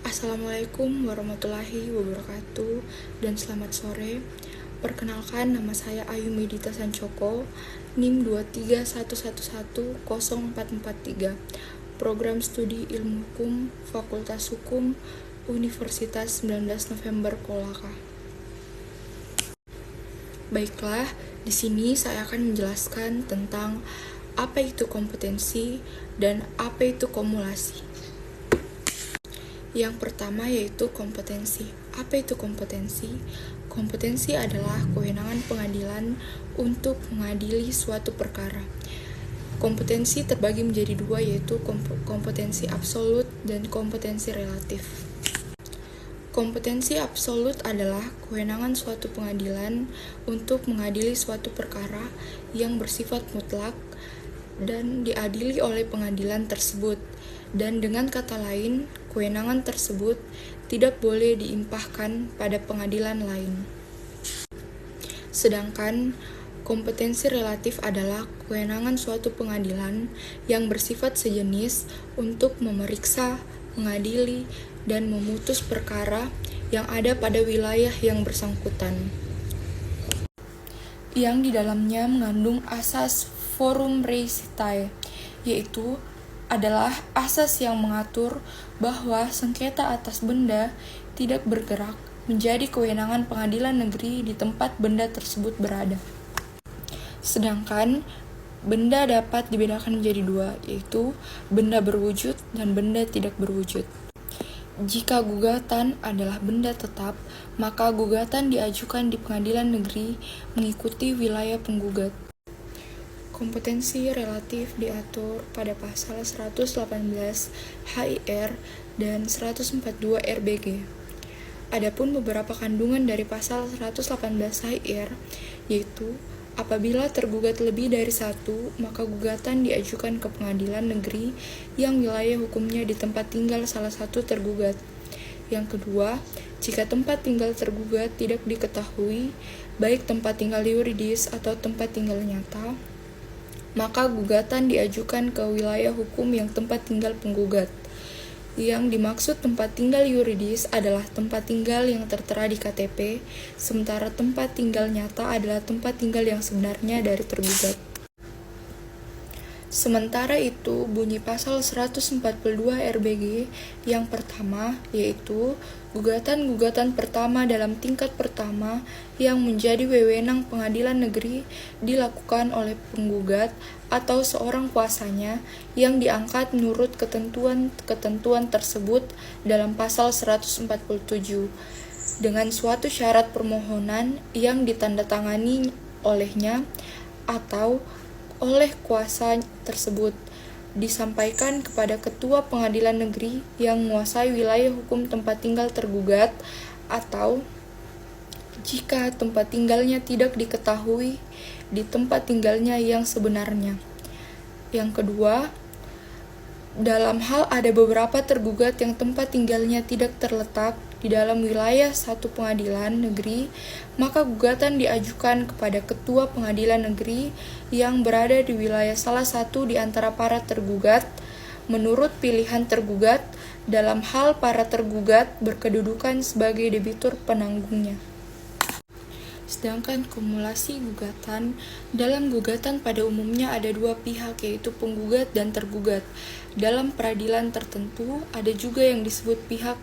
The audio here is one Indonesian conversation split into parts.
Assalamualaikum warahmatullahi wabarakatuh dan selamat sore. Perkenalkan, nama saya Ayu Medita Sancoko, NIM 231110443, Program Studi Ilmu Hukum, Fakultas Hukum, Universitas 19 November Kolaka. Baiklah, di sini saya akan menjelaskan tentang apa itu kompetensi dan apa itu kumulasi. Yang pertama yaitu kompetensi. Apa itu kompetensi? Kompetensi adalah kewenangan pengadilan untuk mengadili suatu perkara. Kompetensi terbagi menjadi dua, yaitu kompetensi absolut dan kompetensi relatif. Kompetensi absolut adalah kewenangan suatu pengadilan untuk mengadili suatu perkara yang bersifat mutlak dan diadili oleh pengadilan tersebut. Dan dengan kata lain, kewenangan tersebut tidak boleh diimpahkan pada pengadilan lain. Sedangkan kompetensi relatif adalah kewenangan suatu pengadilan yang bersifat sejenis untuk memeriksa, mengadili, dan memutus perkara yang ada pada wilayah yang bersangkutan, yang di dalamnya mengandung asas forum res vitae, yaitu adalah asas yang mengatur bahwa sengketa atas benda tidak bergerak menjadi kewenangan pengadilan negeri di tempat benda tersebut berada. Sedangkan benda dapat dibedakan menjadi dua, yaitu benda berwujud dan benda tidak berwujud. Jika gugatan adalah benda tetap, maka gugatan diajukan di pengadilan negeri mengikuti wilayah penggugat. Kompetensi relatif diatur pada pasal 118 HIR dan 142 RBG. Adapun beberapa kandungan dari pasal 118 HIR, yaitu apabila tergugat lebih dari satu, maka gugatan diajukan ke pengadilan negeri yang wilayah hukumnya di tempat tinggal salah satu tergugat. Yang kedua, jika tempat tinggal tergugat tidak diketahui, baik tempat tinggal yuridis atau tempat tinggal nyata, maka gugatan diajukan ke wilayah hukum yang tempat tinggal penggugat. Yang dimaksud tempat tinggal yuridis adalah tempat tinggal yang tertera di KTP, sementara tempat tinggal nyata adalah tempat tinggal yang sebenarnya dari tergugat. Sementara itu, bunyi pasal 142 RBG yang pertama, yaitu gugatan-gugatan pertama dalam tingkat pertama yang menjadi wewenang pengadilan negeri dilakukan oleh penggugat atau seorang kuasanya yang diangkat menurut ketentuan tersebut dalam pasal 147 dengan suatu syarat permohonan yang ditandatangani olehnya atau oleh kuasa tersebut disampaikan kepada ketua pengadilan negeri yang menguasai wilayah hukum tempat tinggal tergugat, atau jika tempat tinggalnya tidak diketahui di tempat tinggalnya yang sebenarnya. Yang kedua, dalam hal ada beberapa tergugat yang tempat tinggalnya tidak terletak di dalam wilayah satu pengadilan negeri, maka gugatan diajukan kepada ketua pengadilan negeri yang berada di wilayah salah satu di antara para tergugat, menurut pilihan tergugat, dalam hal para tergugat berkedudukan sebagai debitur penanggungnya. Sedangkan kumulasi gugatan, dalam gugatan pada umumnya ada dua pihak, yaitu penggugat dan tergugat. Dalam peradilan tertentu ada juga yang disebut pihak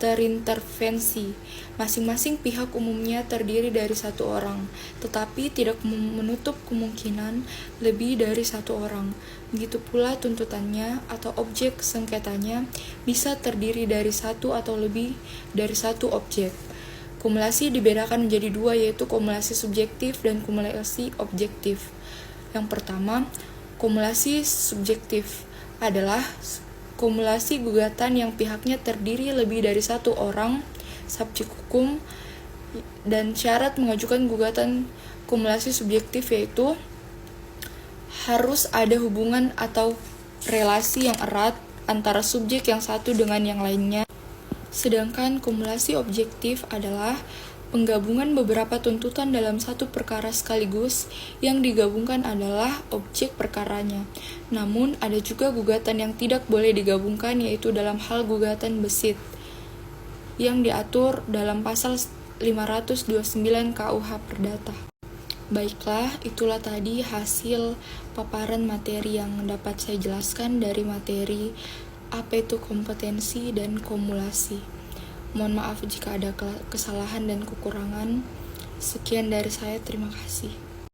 terintervensi. Masing-masing pihak umumnya terdiri dari satu orang, tetapi tidak menutup kemungkinan lebih dari satu orang. Begitu pula tuntutannya atau objek sengketanya bisa terdiri dari satu atau lebih dari satu objek. Kumulasi dibedakan menjadi dua, yaitu kumulasi subjektif dan kumulasi objektif. Yang pertama, kumulasi subjektif adalah kumulasi gugatan yang pihaknya terdiri lebih dari satu orang, subjek hukum, dan syarat mengajukan gugatan kumulasi subjektif yaitu harus ada hubungan atau relasi yang erat antara subjek yang satu dengan yang lainnya. Sedangkan kumulasi objektif adalah penggabungan beberapa tuntutan dalam satu perkara sekaligus, yang digabungkan adalah objek perkaranya. Namun, ada juga gugatan yang tidak boleh digabungkan, yaitu dalam hal gugatan besit. yang diatur dalam pasal 529 KUH Perdata. Baiklah, itulah tadi hasil paparan materi yang dapat saya jelaskan dari materi apa itu kompetensi dan kumulasi. Mohon maaf jika ada kesalahan dan kekurangan. Sekian dari saya, terima kasih.